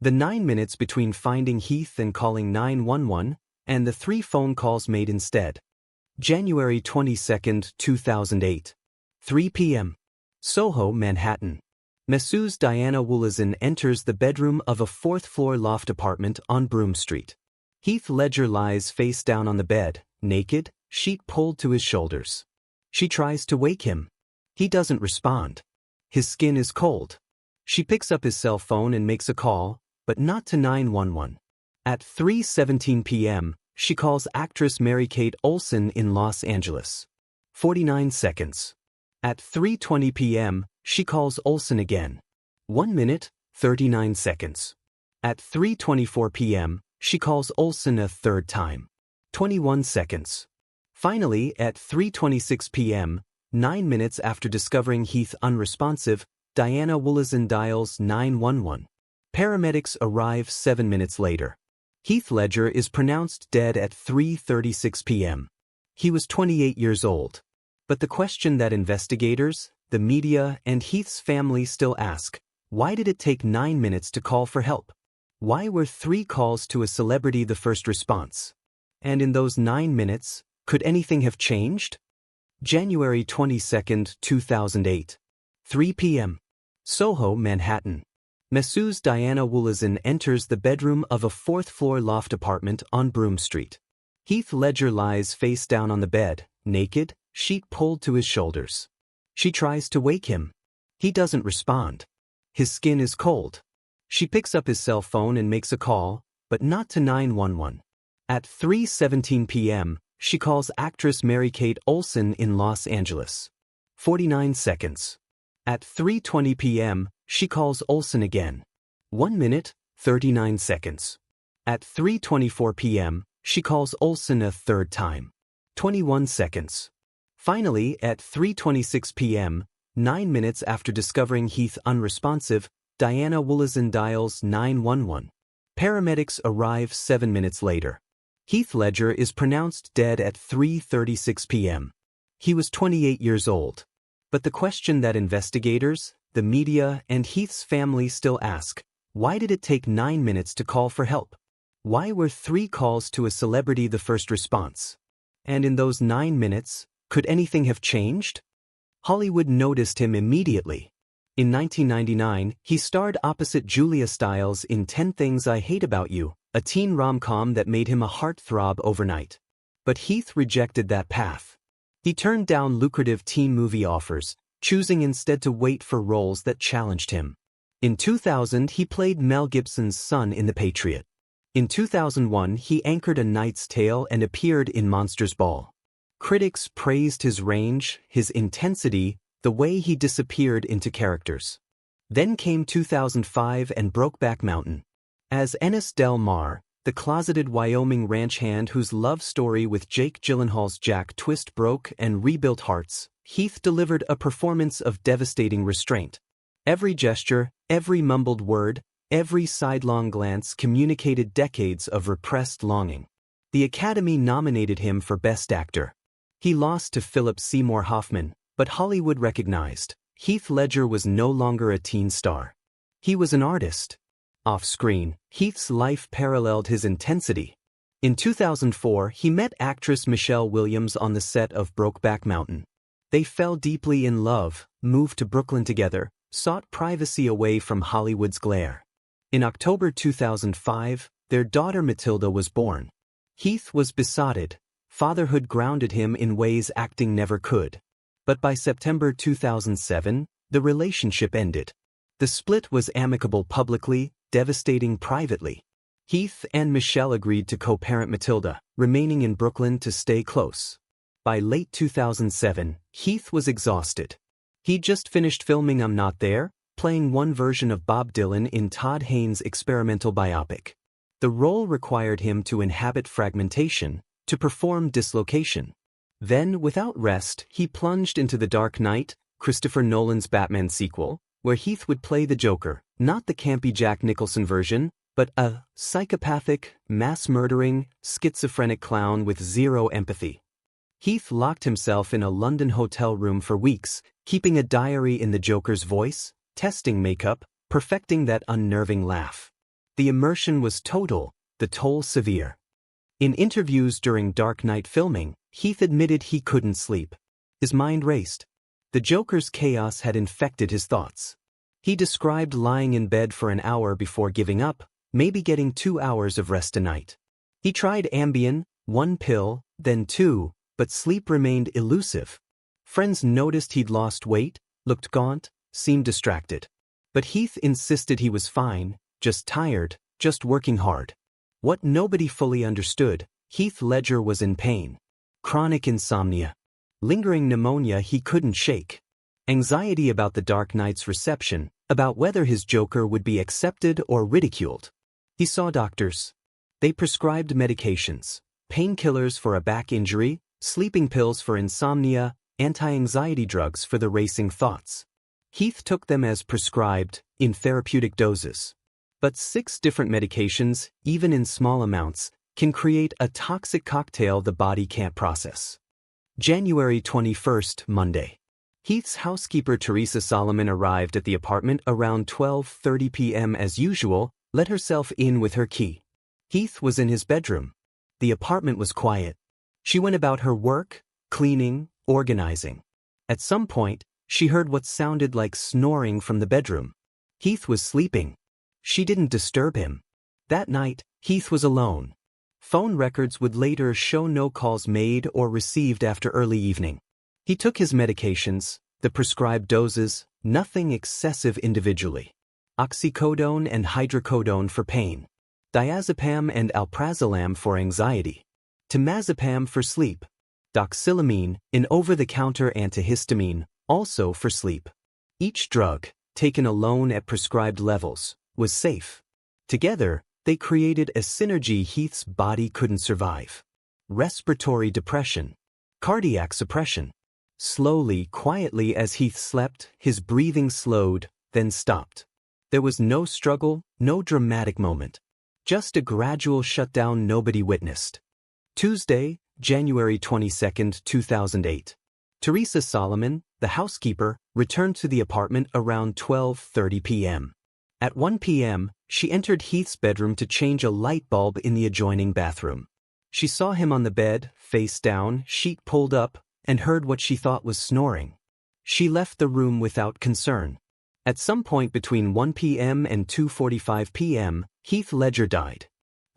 The 9 minutes between finding Heath and calling 911, and the 3 phone calls made instead. January 22, 2008. 3 p.m. Soho, Manhattan. Masseuse Diana Woolazin enters the bedroom of a 4th-floor loft apartment on Broome Street. Heath Ledger lies face down on the bed, naked, sheet pulled to his shoulders. She tries to wake him. He doesn't respond. His skin is cold. She picks up his cell phone and makes a call, but not to 911. At 3:17 p.m., she calls actress Mary-Kate Olsen in Los Angeles. 49 seconds. At 3:20 p.m., she calls Olsen again. 1 minute, 39 seconds. At 3:24 p.m., she calls Olsen a third time. 21 seconds. Finally, at 3:26 p.m., 9 minutes after discovering Heath unresponsive, Diana Woolazin dials 911. Paramedics arrive 7 minutes later. Heath Ledger is pronounced dead at 3:36 p.m. He was 28 years old. But the question that investigators, the media, and Heath's family still ask, why did it take 9 minutes to call for help? Why were 3 calls to a celebrity the first response? And in those 9 minutes, could anything have changed? January 22, 2008. 3 p.m. Soho, Manhattan. Masseuse Diana Woolazin enters the bedroom of a 4th-floor loft apartment on Broome Street. Heath Ledger lies face down on the bed, naked, sheet pulled to his shoulders. She tries to wake him. He doesn't respond. His skin is cold. She picks up his cell phone and makes a call, but not to 911. At 3:17 p.m., she calls actress Mary-Kate Olsen in Los Angeles. 49 seconds. At 3:20 p.m., she calls Olsen again. 1 minute, 39 seconds. At 3:24 p.m., she calls Olsen a third time. 21 seconds. Finally, at 3:26 p.m., 9 minutes after discovering Heath unresponsive, Diana Woolazin dials 911. Paramedics arrive 7 minutes later. Heath Ledger is pronounced dead at 3:36 p.m. He was 28 years old. But the question that investigators, the media, and Heath's family still ask, why did it take 9 minutes to call for help? Why were 3 calls to a celebrity the first response? And in those 9 minutes, could anything have changed? Hollywood noticed him immediately. In 1999, he starred opposite Julia Stiles in 10 Things I Hate About You, a teen rom-com that made him a heartthrob overnight. But Heath rejected that path. He turned down lucrative teen movie offers, choosing instead to wait for roles that challenged him. In 2000, he played Mel Gibson's son in The Patriot. In 2001, he anchored A Knight's Tale and appeared in Monsters Ball. Critics praised his range, his intensity, the way he disappeared into characters. Then came 2005 and Brokeback Mountain. As Ennis Del Mar, the closeted Wyoming ranch hand whose love story with Jake Gyllenhaal's Jack Twist broke and rebuilt hearts, Heath delivered a performance of devastating restraint. Every gesture, every mumbled word, every sidelong glance communicated decades of repressed longing. The Academy nominated him for Best Actor. He lost to Philip Seymour Hoffman, but Hollywood recognized Heath Ledger was no longer a teen star. He was an artist. Off-screen, Heath's life paralleled his intensity. In 2004, he met actress Michelle Williams on the set of Brokeback Mountain. They fell deeply in love, moved to Brooklyn together, sought privacy away from Hollywood's glare. In October 2005, their daughter Matilda was born. Heath was besotted. Fatherhood grounded him in ways acting never could. But by September 2007, the relationship ended. The split was amicable publicly, devastating privately. Heath and Michelle agreed to co-parent Matilda, remaining in Brooklyn to stay close. By late 2007, Heath was exhausted. He'd just finished filming I'm Not There, playing one version of Bob Dylan in Todd Haynes' experimental biopic. The role required him to inhabit fragmentation, to perform dislocation. Then, without rest, he plunged into The Dark Knight, Christopher Nolan's Batman sequel, where Heath would play the Joker, not the campy Jack Nicholson version, but a psychopathic, mass-murdering, schizophrenic clown with zero empathy. Heath locked himself in a London hotel room for weeks, keeping a diary in the Joker's voice, testing makeup, perfecting that unnerving laugh. The immersion was total, the toll severe. In interviews during Dark Knight filming, Heath admitted he couldn't sleep. His mind raced. The Joker's chaos had infected his thoughts. He described lying in bed for an hour before giving up, maybe getting 2 hours of rest a night. He tried Ambien, 1 pill, then 2, but sleep remained elusive. Friends noticed he'd lost weight, looked gaunt, seemed distracted. But Heath insisted he was fine, just tired, just working hard. What nobody fully understood, Heath Ledger was in pain. Chronic insomnia. Lingering pneumonia he couldn't shake. Anxiety about the Dark Knight's reception, about whether his Joker would be accepted or ridiculed. He saw doctors. They prescribed medications, painkillers for a back injury, sleeping pills for insomnia, anti-anxiety drugs for the racing thoughts. Heath took them as prescribed, in therapeutic doses. But 6 different medications, even in small amounts, can create a toxic cocktail the body can't process. January 21st, Monday. Heath's housekeeper Teresa Solomon arrived at the apartment around 12:30 p.m. as usual, let herself in with her key. Heath was in his bedroom. The apartment was quiet. She went about her work, cleaning, organizing. At some point, she heard what sounded like snoring from the bedroom. Heath was sleeping. She didn't disturb him. That night, Heath was alone. Phone records would later show no calls made or received after early evening. He took his medications, the prescribed doses, nothing excessive individually. Oxycodone and hydrocodone for pain. Diazepam and alprazolam for anxiety. Temazepam for sleep. Doxylamine, an over-the-counter antihistamine, also for sleep. Each drug, taken alone at prescribed levels, was safe. Together, they created a synergy Heath's body couldn't survive. Respiratory depression. Cardiac suppression. Slowly, quietly as Heath slept, his breathing slowed, then stopped. There was no struggle, no dramatic moment. Just a gradual shutdown nobody witnessed. Tuesday, January 22, 2008. Teresa Solomon, the housekeeper, returned to the apartment around 12:30 p.m. At 1 p.m., she entered Heath's bedroom to change a light bulb in the adjoining bathroom. She saw him on the bed, face down, sheet pulled up, and heard what she thought was snoring. She left the room without concern. At some point between 1 p.m. and 2:45 p.m., Heath Ledger died.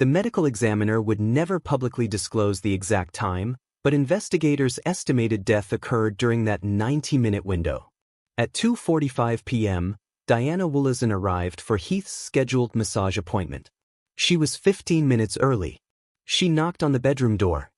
The medical examiner would never publicly disclose the exact time, but investigators estimated death occurred during that 90-minute window. At 2:45 p.m., Diana Woolazin arrived for Heath's scheduled massage appointment. She was 15 minutes early. She knocked on the bedroom door.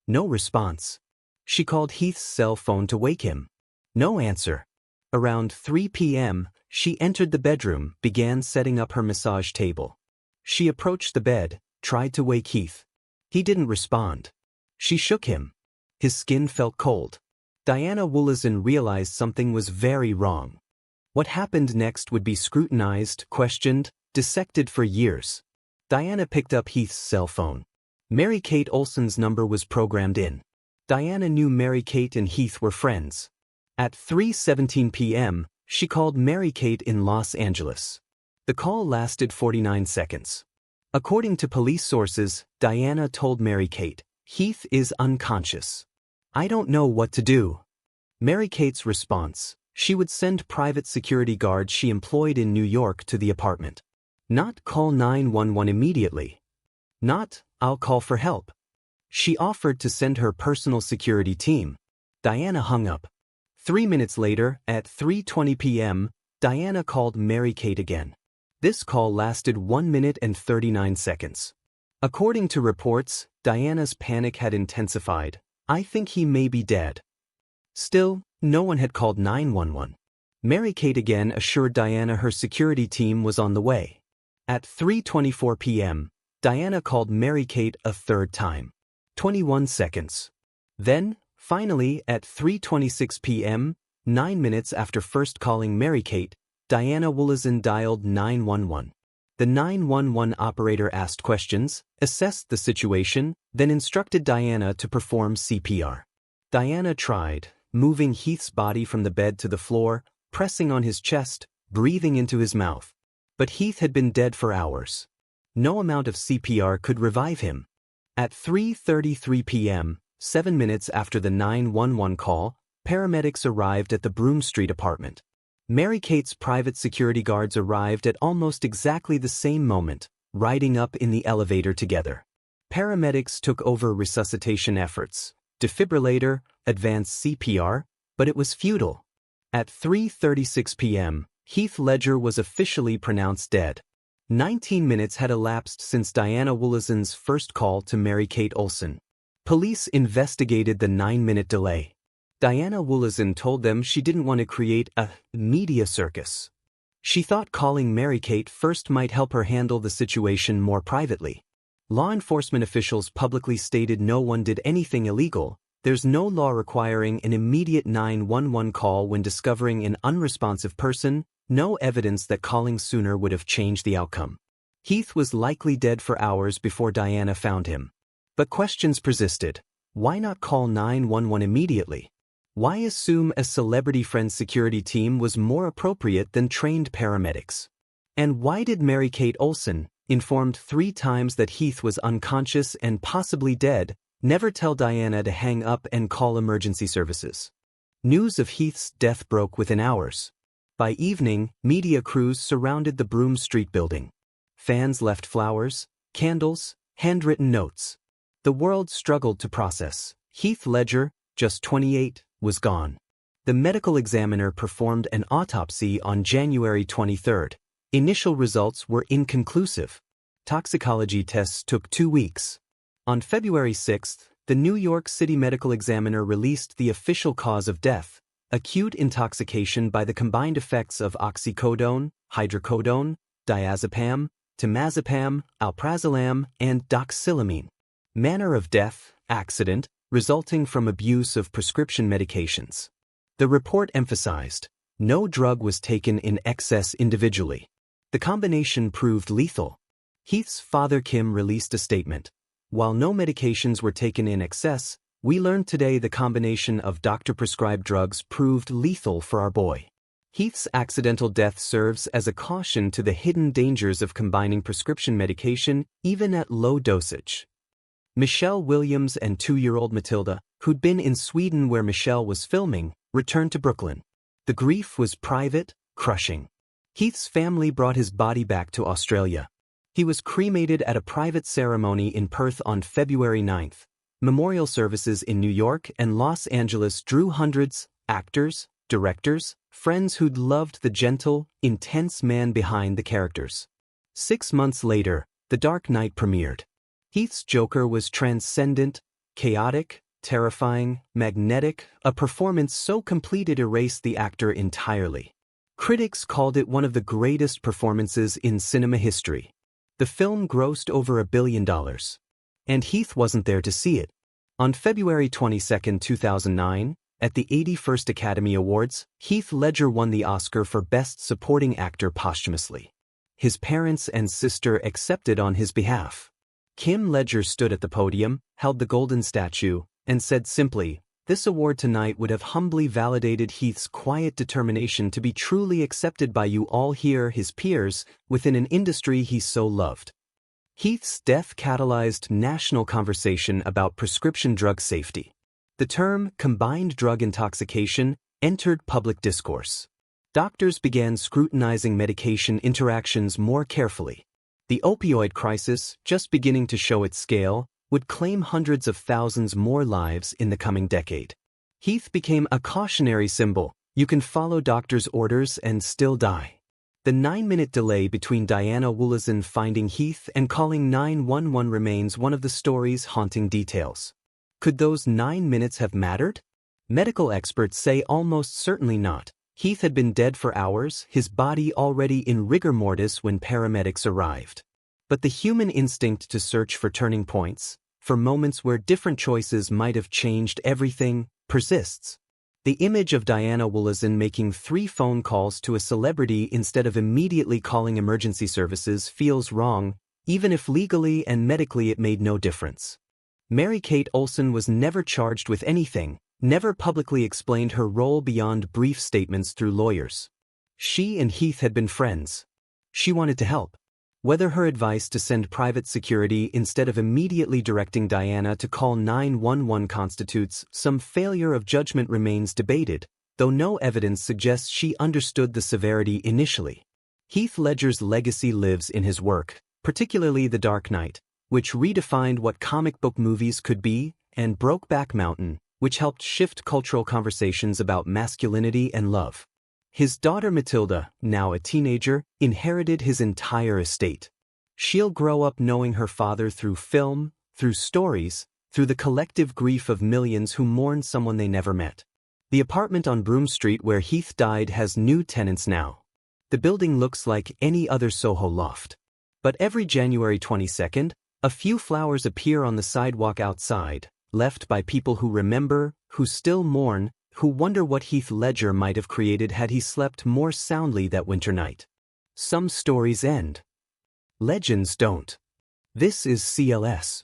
No response. She called Heath's cell phone to wake him. No answer. Around 3 p.m., she entered the bedroom, began setting up her massage table. She approached the bed, tried to wake Heath. He didn't respond. She shook him. His skin felt cold. Diana Woolazin realized something was very wrong. What happened next would be scrutinized, questioned, dissected for years. Diana picked up Heath's cell phone. Mary-Kate Olsen's number was programmed in. Diana knew Mary-Kate and Heath were friends. At 3:17 p.m., she called Mary-Kate in Los Angeles. The call lasted 49 seconds. According to police sources, Diana told Mary-Kate, "Heath is unconscious. I don't know what to do." Mary-Kate's response: she would send private security guards she employed in New York to the apartment. Not call 911 immediately. Not, I'll call for help. She offered to send her personal security team. Diana hung up. 3 minutes later, at 3:20 p.m., Diana called Mary-Kate again. This call lasted 1 minute and 39 seconds. According to reports, Diana's panic had intensified. "I think he may be dead." Still, no one had called 911. Mary-Kate again assured Diana her security team was on the way. At 3:24 p.m., Diana called Mary-Kate a third time. 21 seconds. Then, finally, at 3:26 p.m., 9 minutes after first calling Mary-Kate, Diana Woolazin dialed 911. The 911 operator asked questions, assessed the situation, then instructed Diana to perform CPR. Diana tried, moving Heath's body from the bed to the floor, pressing on his chest, breathing into his mouth. But Heath had been dead for hours. No amount of CPR could revive him. At 3:33 p.m., 7 minutes after the 911 call, paramedics arrived at the Broome Street apartment. Mary-Kate's private security guards arrived at almost exactly the same moment, riding up in the elevator together. Paramedics took over resuscitation efforts, defibrillator, advanced CPR, but it was futile. At 3:36 p.m., Heath Ledger was officially pronounced dead. 19 minutes had elapsed since Diana Woolazin's first call to Mary-Kate Olsen. Police investigated the 9-minute delay. Diana Woolazin told them she didn't want to create a media circus. She thought calling Mary-Kate first might help her handle the situation more privately. Law enforcement officials publicly stated no one did anything illegal. There's no law requiring an immediate 911 call when discovering an unresponsive person, no evidence that calling sooner would have changed the outcome. Heath was likely dead for hours before Diana found him. But questions persisted. Why not call 911 immediately? Why assume a celebrity friend's security team was more appropriate than trained paramedics? And why did Mary-Kate Olsen, informed 3 times that Heath was unconscious and possibly dead, never tell Diana to hang up and call emergency services? News of Heath's death broke within hours. By evening, media crews surrounded the Broome Street building. Fans left flowers, candles, handwritten notes. The world struggled to process. Heath Ledger, just 28, was gone. The medical examiner performed an autopsy on January 23. Initial results were inconclusive. Toxicology tests took 2 weeks. On February 6, the New York City Medical Examiner released the official cause of death: acute intoxication by the combined effects of oxycodone, hydrocodone, diazepam, temazepam, alprazolam, and doxylamine. Manner of death: accident, resulting from abuse of prescription medications. The report emphasized, no drug was taken in excess individually. The combination proved lethal. Heath's father Kim released a statement. While no medications were taken in excess, we learned today the combination of doctor-prescribed drugs proved lethal for our boy. Heath's accidental death serves as a caution to the hidden dangers of combining prescription medication even at low dosage. Michelle Williams and 2-year-old Matilda, who'd been in Sweden where Michelle was filming, returned to Brooklyn. The grief was private, crushing. Heath's family brought his body back to Australia. He was cremated at a private ceremony in Perth on February 9. Memorial services in New York and Los Angeles drew hundreds, actors, directors, friends who'd loved the gentle, intense man behind the characters. 6 months later, The Dark Knight premiered. Heath's Joker was transcendent, chaotic, terrifying, magnetic, a performance so complete it erased the actor entirely. Critics called it one of the greatest performances in cinema history. The film grossed over $1 billion. And Heath wasn't there to see it. On February 22, 2009, at the 81st Academy Awards, Heath Ledger won the Oscar for Best Supporting Actor posthumously. His parents and sister accepted on his behalf. Kim Ledger stood at the podium, held the golden statue, and said simply, "This award tonight would have humbly validated Heath's quiet determination to be truly accepted by you all here, his peers, within an industry he so loved." Heath's death catalyzed national conversation about prescription drug safety. The term combined drug intoxication entered public discourse. Doctors began scrutinizing medication interactions more carefully. The opioid crisis, just beginning to show its scale, would claim hundreds of thousands more lives in the coming decade. Heath became a cautionary symbol. You can follow doctors' orders and still die. The 9-minute delay between Diana Woolazin finding Heath and calling 911 remains one of the story's haunting details. Could those 9 minutes have mattered? Medical experts say almost certainly not. Heath had been dead for hours, his body already in rigor mortis when paramedics arrived. But the human instinct to search for turning points, for moments where different choices might have changed everything, persists. The image of Diana Woolazin making 3 phone calls to a celebrity instead of immediately calling emergency services feels wrong, even if legally and medically it made no difference. Mary-Kate Olsen was never charged with anything, never publicly explained her role beyond brief statements through lawyers. She and Heath had been friends. She wanted to help. Whether her advice to send private security instead of immediately directing Diana to call 911 constitutes some failure of judgment remains debated, though no evidence suggests she understood the severity initially. Heath Ledger's legacy lives in his work, particularly The Dark Knight, which redefined what comic book movies could be, and Brokeback Mountain, which helped shift cultural conversations about masculinity and love. His daughter Matilda, now a teenager, inherited his entire estate. She'll grow up knowing her father through film, through stories, through the collective grief of millions who mourn someone they never met. The apartment on Broome Street where Heath died has new tenants now. The building looks like any other Soho loft. But every January 22nd, a few flowers appear on the sidewalk outside, left by people who remember, who still mourn, who wonder what Heath Ledger might have created had he slept more soundly that winter night. Some stories end. Legends don't. This is CLS.